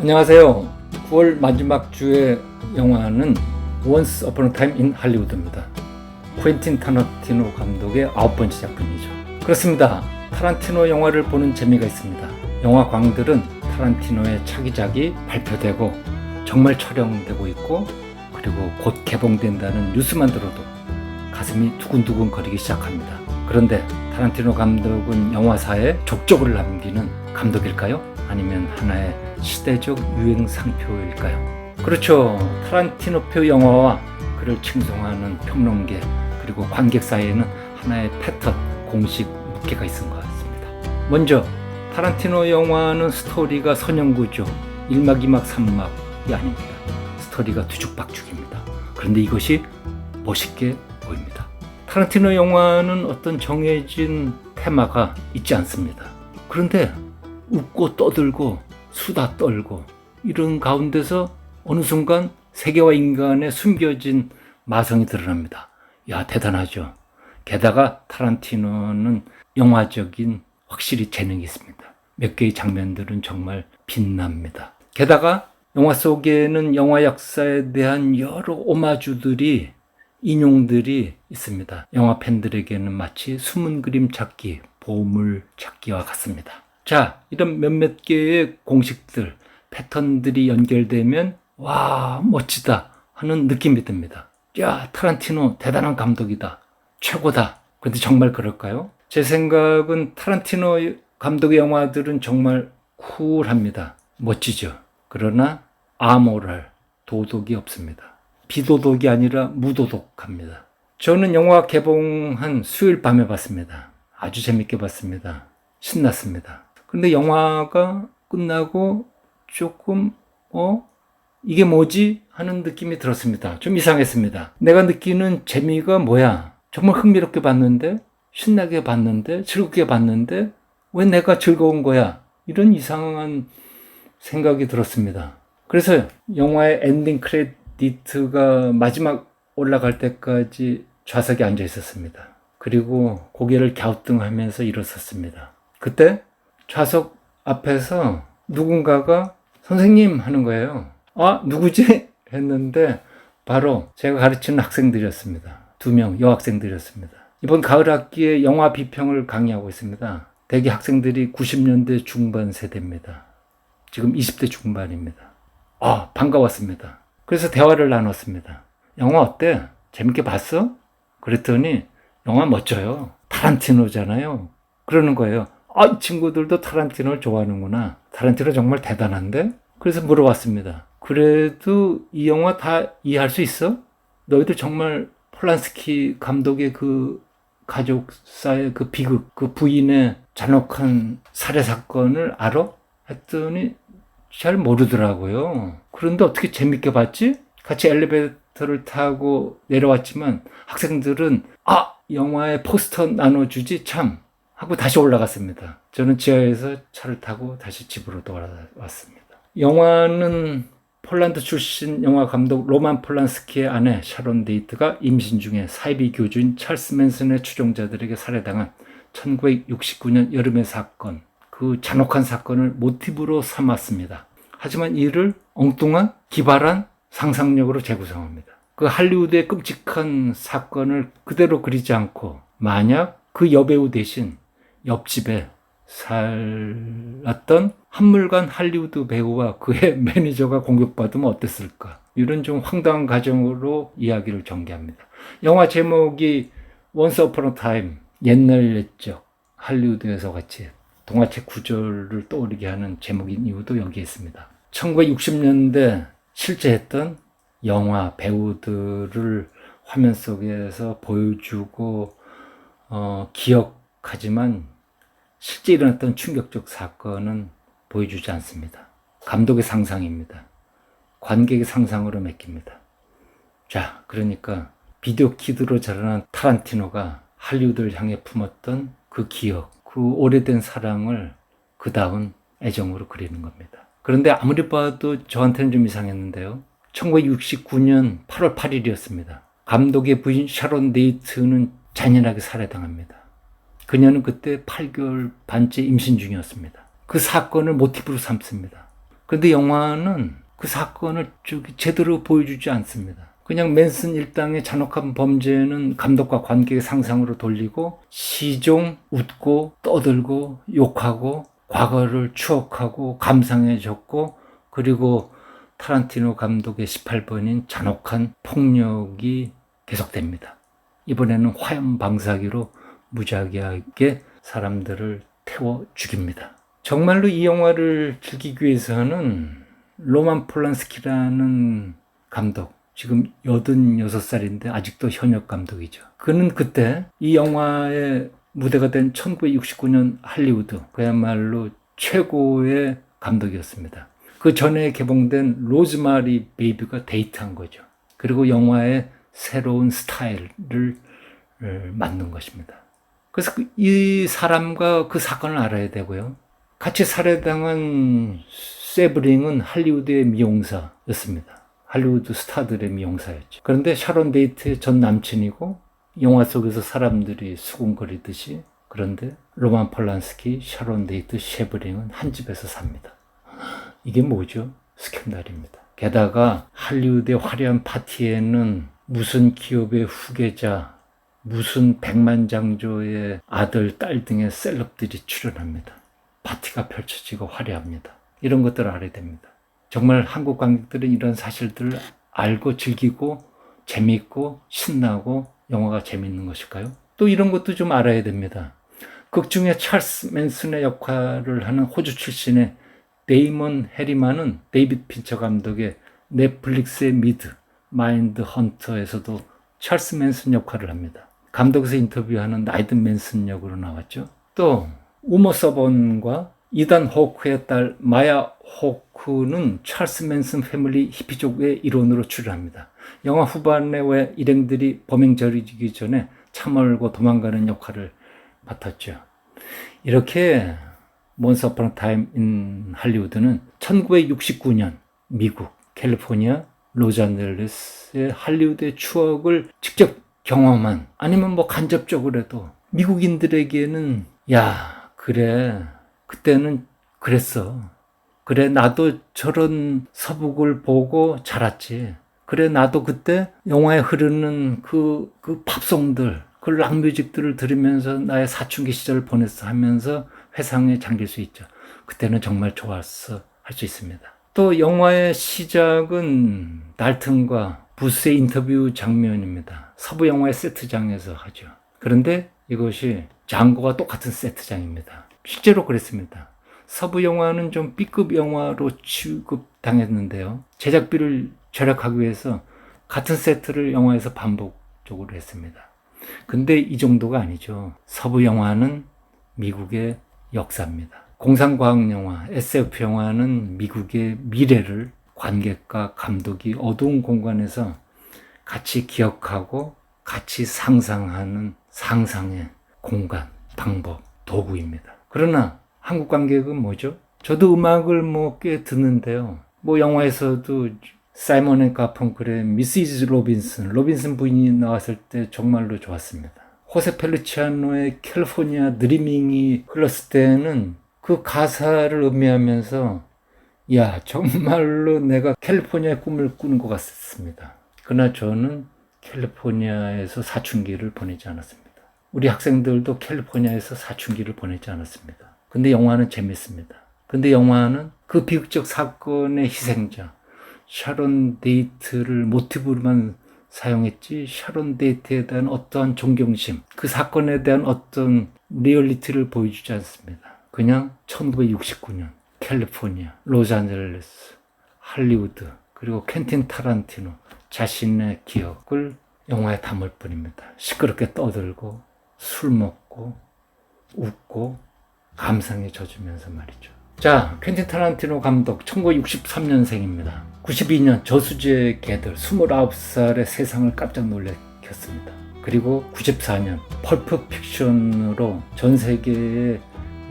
안녕하세요. 9월 마지막 주의 영화는 Once Upon a Time in Hollywood입니다. 쿠엔틴 타란티노 감독의 9번째 작품이죠. 그렇습니다. 타란티노 영화를 보는 재미가 있습니다. 영화 광들은 타란티노의 차기작이 발표되고 정말 촬영되고 있고, 그리고 곧 개봉된다는 뉴스만 들어도 가슴이 두근두근 거리기 시작합니다. 그런데 타란티노 감독은 영화사에 족적을 남기는 감독일까요? 아니면 하나의 시대적 유행 상표일까요? 그렇죠. 타란티노표 영화와 그를 칭송하는 평론계 그리고 관객 사이에는 하나의 패턴, 공식 무게가 있는 것 같습니다. 먼저 타란티노 영화는 스토리가 선형구조, 1막, 2막, 3막이 아닙니다. 스토리가 뒤죽박죽입니다. 그런데 이것이 멋있게 보입니다. 타란티노 영화는 어떤 정해진 테마가 있지 않습니다. 그런데 웃고 떠들고 수다 떨고 이런 가운데서 어느 순간 세계와 인간의 숨겨진 마성이 드러납니다. 야, 대단하죠. 게다가 타란티노는 영화적인 확실히 재능이 있습니다. 몇 개의 장면들은 정말 빛납니다. 게다가 영화 속에는 영화 역사에 대한 여러 오마주들이, 인용들이 있습니다. 영화 팬들에게는 마치 숨은 그림 찾기, 보물 찾기와 같습니다. 자, 이런 몇몇 개의 공식들, 패턴들이 연결되면 와, 멋지다 하는 느낌이 듭니다. 야, 타란티노 대단한 감독이다. 최고다. 그런데 정말 그럴까요? 제 생각은 타란티노 감독의 영화들은 정말 쿨합니다. 멋지죠. 그러나 아모랄, 도덕이 없습니다. 비도덕이 아니라 무도덕합니다. 저는 영화 개봉한 수요일 밤에 봤습니다. 아주 재밌게 봤습니다. 신났습니다. 근데 영화가 끝나고 조금 이게 뭐지? 하는 느낌이 들었습니다. 좀 이상했습니다. 내가 느끼는 재미가 뭐야? 정말 흥미롭게 봤는데, 신나게 봤는데, 즐겁게 봤는데 왜 내가 즐거운 거야? 이런 이상한 생각이 들었습니다. 그래서 영화의 엔딩 크레디트가 마지막 올라갈 때까지 좌석에 앉아 있었습니다. 그리고 고개를 갸우뚱하면서 일어섰습니다. 그때 좌석 앞에서 누군가가 선생님 하는 거예요. 아, 누구지? 했는데 바로 제가 가르치는 학생들이었습니다. 2명 여학생들이었습니다. 이번 가을 학기에 영화 비평을 강의하고 있습니다. 대개 학생들이 90년대 중반 세대입니다. 지금 20대 중반입니다. 아, 반가웠습니다. 그래서 대화를 나눴습니다. 영화 어때? 재밌게 봤어? 그랬더니 영화 멋져요. 타란티노잖아요. 그러는 거예요. 아, 이 친구들도 타란티노를 좋아하는구나. 타란티노 정말 대단한데? 그래서 물어봤습니다. 그래도 이 영화 다 이해할 수 있어? 너희들 정말 폴란스키 감독의 그 가족사의 그 비극, 그 부인의 잔혹한 살해 사건을 알아? 했더니 잘 모르더라고요. 그런데 어떻게 재밌게 봤지? 같이 엘리베이터를 타고 내려왔지만 학생들은 영화의 포스터 나눠주지 참 하고 다시 올라갔습니다. 저는 지하에서 차를 타고 다시 집으로 돌아왔습니다. 영화는 폴란드 출신 영화 감독 로만 폴란스키의 아내 샤론 데이트가 임신 중에 사이비 교주인 찰스 맨슨의 추종자들에게 살해당한 1969년 여름의 사건, 그 잔혹한 사건을 모티브로 삼았습니다. 하지만 이를 엉뚱한 기발한 상상력으로 재구성합니다. 그 할리우드의 끔찍한 사건을 그대로 그리지 않고 만약 그 여배우 대신 옆집에 살았던 한물간 할리우드 배우와 그의 매니저가 공격받으면 어땠을까? 이런 좀 황당한 가정으로 이야기를 전개합니다. 영화 제목이 Once Upon a Time, 옛날 옛적 할리우드에서 같이 동화책 구절을 떠오르게 하는 제목인 이유도 여기에 있습니다. 1960년대 실제 했던 영화 배우들을 화면 속에서 보여주고 기억하지만 실제 일어났던 충격적 사건은 보여주지 않습니다. 감독의 상상입니다. 관객의 상상으로 맡깁니다. 자, 그러니까 비디오 키드로 자라난 타란티노가 할리우드를 향해 품었던 그 기억, 그 오래된 사랑을 그다운 애정으로 그리는 겁니다. 그런데 아무리 봐도 저한테는 좀 이상했는데요. 1969년 8월 8일이었습니다. 감독의 부인 샤론 데이트는 잔인하게 살해당합니다. 그녀는 그때 8개월 반째 임신 중이었습니다. 그 사건을 모티브로 삼습니다. 그런데 영화는 그 사건을 제대로 보여주지 않습니다. 그냥 맨슨 일당의 잔혹한 범죄는 감독과 관객의 상상으로 돌리고 시종 웃고 떠들고 욕하고 과거를 추억하고 감상해 줬고, 그리고 타란티노 감독의 18번인 잔혹한 폭력이 계속됩니다. 이번에는 화염 방사기로 무지하게 사람들을 태워 죽입니다. 정말로 이 영화를 즐기기 위해서는 로만 폴란스키라는 감독, 지금 86살인데 아직도 현역 감독이죠. 그는 그때 이 영화의 무대가 된 1969년 할리우드, 그야말로 최고의 감독이었습니다. 그 전에 개봉된 로즈마리 베이비가 데이트한 거죠. 그리고 영화의 새로운 스타일을 만든 것입니다. 그래서 이 사람과 그 사건을 알아야 되고요. 같이 살해당한 세브링은 할리우드의 미용사였습니다. 할리우드 스타들의 미용사였죠. 그런데 샤론 데이트의 전 남친이고 영화 속에서 사람들이 수군거리듯이, 그런데 로만 폴란스키, 샤론 데이트, 세브링은 한 집에서 삽니다. 이게 뭐죠? 스캔들입니다. 게다가 할리우드의 화려한 파티에는 무슨 기업의 후계자, 무슨 백만장조의 아들, 딸 등의 셀럽들이 출연합니다. 파티가 펼쳐지고 화려합니다. 이런 것들을 알아야 됩니다. 정말 한국 관객들은 이런 사실들을 알고 즐기고 재미있고 신나고 영화가 재미있는 것일까요? 또 이런 것도 좀 알아야 됩니다. 극 중에 찰스 맨슨의 역할을 하는 호주 출신의 데이먼 해리만은 데이빗 핀처 감독의 넷플릭스의 미드, 마인드 헌터에서도 찰스 맨슨 역할을 합니다. 감독에서 인터뷰하는 나이든 맨슨 역으로 나왔죠. 또 우머 서번과 이단 호크의 딸 마야 호크는 찰스 맨슨 패밀리 히피족의 일원으로 출연합니다. 영화 후반에 왜 일행들이 범행 저지르기 전에 차 몰고 도망가는 역할을 맡았죠. 이렇게 Once Upon a Time in 할리우드는 1969년 미국 캘리포니아 로스앤젤레스의 할리우드의 추억을 직접 경험한, 아니면 간접적으로라도 미국인들에게는 야, 그래, 그때는 그랬어. 그래, 나도 저런 서북을 보고 자랐지. 그래, 나도 그때 영화에 흐르는 그 팝송들, 그 락뮤직들을 들으면서 나의 사춘기 시절을 보냈어 하면서 회상에 잠길 수 있죠. 그때는 정말 좋았어 할 수 있습니다. 또 영화의 시작은 달튼과 부스의 인터뷰 장면입니다. 서부 영화의 세트장에서 하죠. 그런데 이것이 장고와 똑같은 세트장입니다. 실제로 그랬습니다. 서부 영화는 좀 B급 영화로 취급당했는데요. 제작비를 절약하기 위해서 같은 세트를 영화에서 반복적으로 했습니다. 근데 이 정도가 아니죠. 서부 영화는 미국의 역사입니다. 공상과학 영화, SF 영화는 미국의 미래를 관객과 감독이 어두운 공간에서 같이 기억하고 같이 상상하는 상상의 공간, 방법, 도구입니다. 그러나 한국 관객은 뭐죠? 저도 음악을 꽤 듣는데요. 영화에서도 사이먼 앤 가펑클의 미시즈 로빈슨 부인이 나왔을 때 정말로 좋았습니다. 호세 펠루치아노의 캘리포니아 드리밍이 흘렀을 때는 그 가사를 음미하면서 야, 정말로 내가 캘리포니아의 꿈을 꾸는 것 같습니다. 그러나 저는 캘리포니아에서 사춘기를 보내지 않았습니다. 우리 학생들도 캘리포니아에서 사춘기를 보내지 않았습니다. 근데 영화는 재밌습니다. 근데 영화는 그 비극적 사건의 희생자 샤론 데이트를 모티브로만 사용했지, 샤론 데이트에 대한 어떠한 존경심, 그 사건에 대한 어떤 리얼리티를 보여주지 않습니다. 그냥 1969년 캘리포니아, 로스앤젤레스, 할리우드, 그리고 퀸틴 타란티노 자신의 기억을 영화에 담을 뿐입니다. 시끄럽게 떠들고 술 먹고 웃고 감상에 젖으면서 말이죠. 자, 퀸틴 타란티노 감독 1963년생입니다. 92년 저수지의 개들 29살의 세상을 깜짝 놀래켰습니다. 그리고 94년 펄프 픽션으로 전 세계의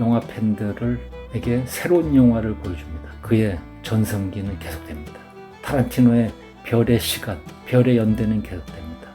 영화 팬들에게 새로운 영화를 보여줍니다. 그의 전성기는 계속됩니다. 타란티노의 별의 시간, 별의 연대는 계속됩니다.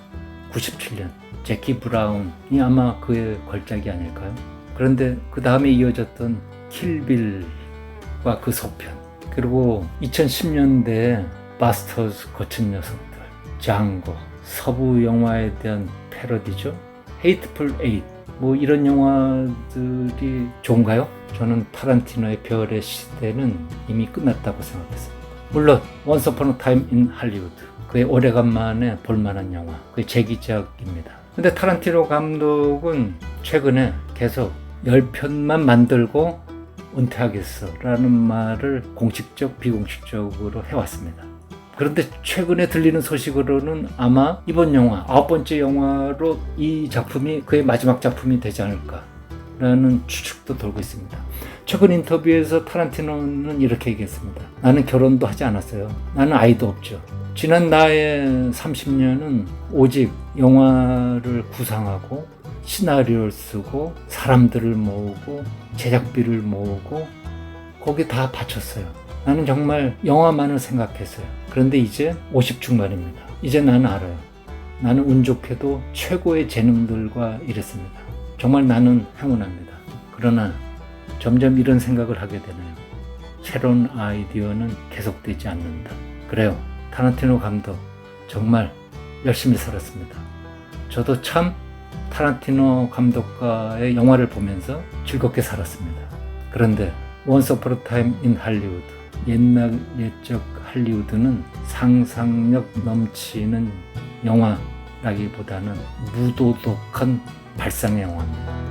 97년 제키 브라운이 아마 그의 걸작이 아닐까요? 그런데 그 다음에 이어졌던 킬빌과 그 소편, 그리고 2010년대에 바스터즈 거친 녀석들, 장고, 서부 영화에 대한 패러디죠. 헤이트풀 에잇, 뭐 이런 영화들이 좋은가요? 저는 타란티노의 별의 시대는 이미 끝났다고 생각했습니다. 물론 원스 어폰 어 타임 인 할리우드, 그의 오래간만에 볼만한 영화, 그의 재기작입니다. 근데 타란티노 감독은 최근에 계속 10편만 만들고 은퇴하겠어 라는 말을 공식적 비공식적으로 해왔습니다. 그런데 최근에 들리는 소식으로는 아마 이번 영화 9번째 영화로 이 작품이 그의 마지막 작품이 되지 않을까 라는 추측도 돌고 있습니다. 최근 인터뷰에서 타란티노는 이렇게 얘기했습니다. 나는 결혼도 하지 않았어요. 나는 아이도 없죠. 지난 나의 30년은 오직 영화를 구상하고 시나리오를 쓰고 사람들을 모으고 제작비를 모으고 거기 다 바쳤어요. 나는 정말 영화만을 생각했어요. 그런데 이제 50 중반입니다. 이제 나는 알아요. 나는 운 좋게도 최고의 재능들과 일했습니다. 정말 나는 행운합니다. 그러나 점점 이런 생각을 하게 되네요. 새로운 아이디어는 계속되지 않는다. 그래요. 타란티노 감독 정말 열심히 살았습니다. 저도 참 타란티노 감독과의 영화를 보면서 즐겁게 살았습니다. 그런데 원스 어폰 어 타임 인 할리우드, 옛날 옛적 할리우드는 상상력 넘치는 영화라기보다는 무도덕한 발상의 영화입니다.